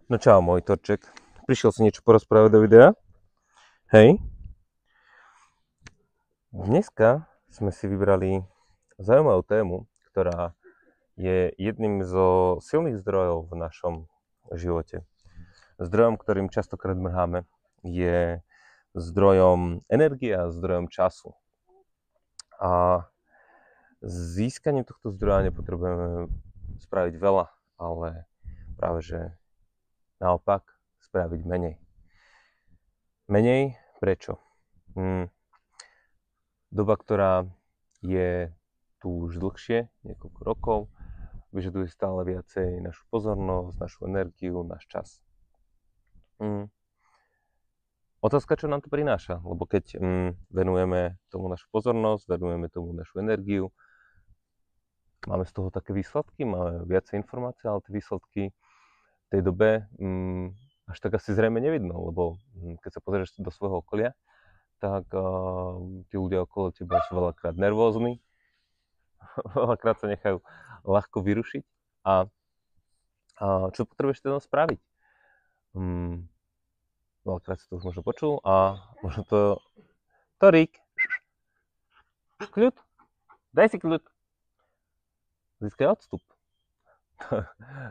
No čau, môj Torček. Prišiel si niečo porozprávať do videa? Hej. Dneska sme si vybrali zaujímavú tému, ktorá je jedným zo silných zdrojov v našom živote. Zdrojom, ktorým častokrát mrháme, je zdrojom energie a zdrojom času. A získaním tohto zdroja nepotrebujeme spraviť veľa, ale práve že naopak spraviť menej. Menej? Prečo? Doba, ktorá je tu už dlhšie, niekoľko rokov, vyžaduje stále viacej našu pozornosť, našu energiu, náš čas. Otázka, čo nám to prináša, lebo keď venujeme tomu našu pozornosť, venujeme tomu našu energiu, máme z toho také výsledky, máme viacej informácií, ale tie výsledky v tej dobe až tak asi zrejme nevidno, lebo keď sa pozrieš do svojho okolia, tak tí ľudia okolo teba sú veľakrát nervózni, veľakrát sa nechajú ľahko vyrušiť. A čo potrebuješ teda spraviť? Veľakrát si to už možno počul a možno to... Torík! Kľud! Daj si kľud! Získaj odstup.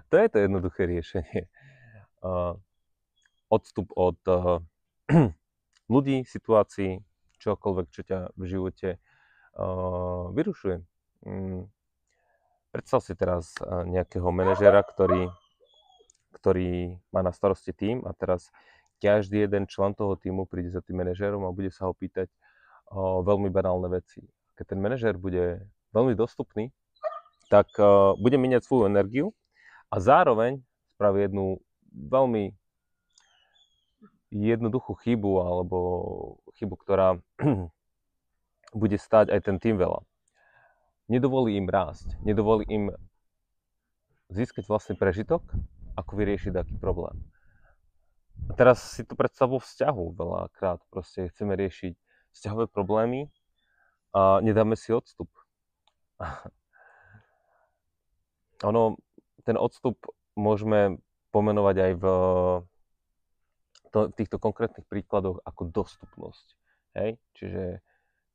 To je to jednoduché riešenie. Odstup od ľudí, situácií, čokoľvek, čo ťa v živote vyrušuje. Predstav si teraz nejakého manažéra, ktorý má na starosti tím a teraz každý jeden člen toho tímu príde za tým manažérom a bude sa ho pýtať veľmi banálne veci. Keď ten manažér bude veľmi dostupný, tak bude míňať svoju energiu a zároveň spraví jednu veľmi jednoduchú chybu alebo chybu, ktorá bude stáť aj ten tým veľa. Nedovolí im rásť, nedovolí im získať vlastný prežitok, ako vyriešiť taký problém. A teraz si to predstav vo vzťahu veľakrát. Proste chceme riešiť vzťahové problémy a nedáme si odstup. Ten odstup môžeme pomenovať aj v týchto konkrétnych príkladoch ako dostupnosť. Hej? Čiže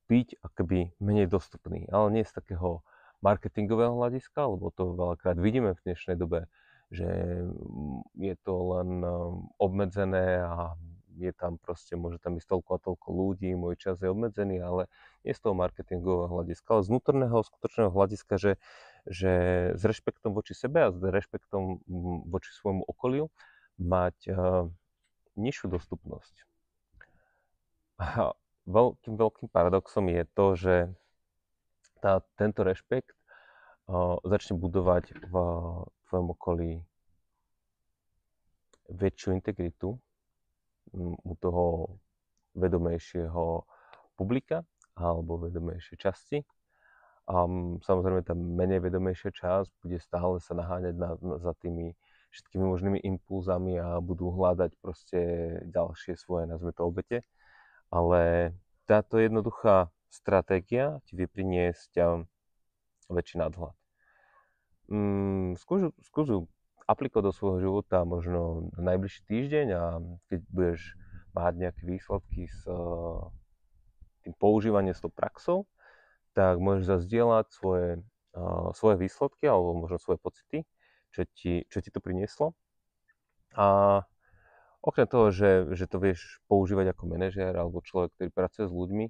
byť akoby menej dostupný, ale nie z takého marketingového hľadiska, lebo to veľakrát vidíme v dnešnej dobe, že je to len obmedzené a je tam proste, môže tam ísť toľko a toľko ľudí, môj čas je obmedzený, ale nie z toho marketingového hľadiska, ale z vnútorného, skutočného hľadiska, že s rešpektom voči sebe a s rešpektom voči svojmu okoliu mať nižšiu dostupnosť. A veľkým paradoxom je to, že tento rešpekt začne budovať v tvojom okolí väčšiu integritu u toho vedomejšieho publika alebo vedomejšej časti. A samozrejme tá menej vedomejšia časť bude stále sa naháňať za tými všetkými možnými impulzami a budú hľadať proste ďalšie svoje, nazvime to, obete. Ale táto jednoduchá stratégia ti vie priniesť väčší nadhľad. Skús ju aplikovať do svojho života možno na najbližší týždeň a keď budeš mať nejaké výsledky s tým používaním s tou praxou, tak môžeš zazdieľať svoje výsledky alebo možno svoje pocity, čo ti to prinieslo. A okrem toho, že to vieš používať ako manažér alebo človek, ktorý pracuje s ľuďmi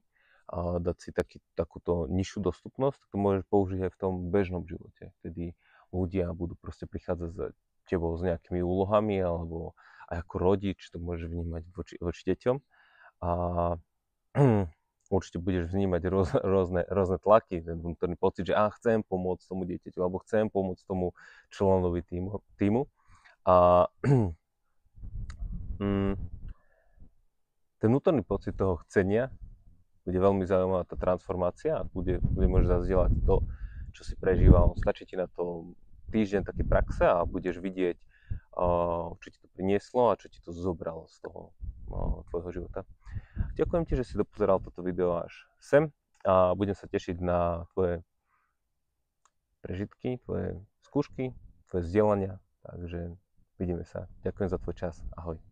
a dať si takúto nižšiu dostupnosť, tak to môžeš použiť aj v tom bežnom živote, kedy ľudia budú proste prichádzať za tebou s nejakými úlohami alebo aj ako rodič to môžeš vnímať voči deťom a určite budeš vnímať rôzne tlaky, ten vnútorný pocit, že chcem pomôcť tomu dieťaťu alebo chcem pomôcť tomu členovi týmu. A ten vnútorný pocit toho chcenia bude veľmi zaujímavá tá transformácia a môžeš zazdieľať to, čo si prežíval. Stačí ti na to týždeň také praxe a budeš vidieť, čo ti to prinieslo a čo ti to zobralo z toho tvojho života. Ďakujem ti, že si dopozeral toto video až sem a budem sa tešiť na tvoje prežitky, tvoje skúšky, tvoje vzdelania. Takže Vidíme sa. Ďakujem za tvoj čas. Ahoj.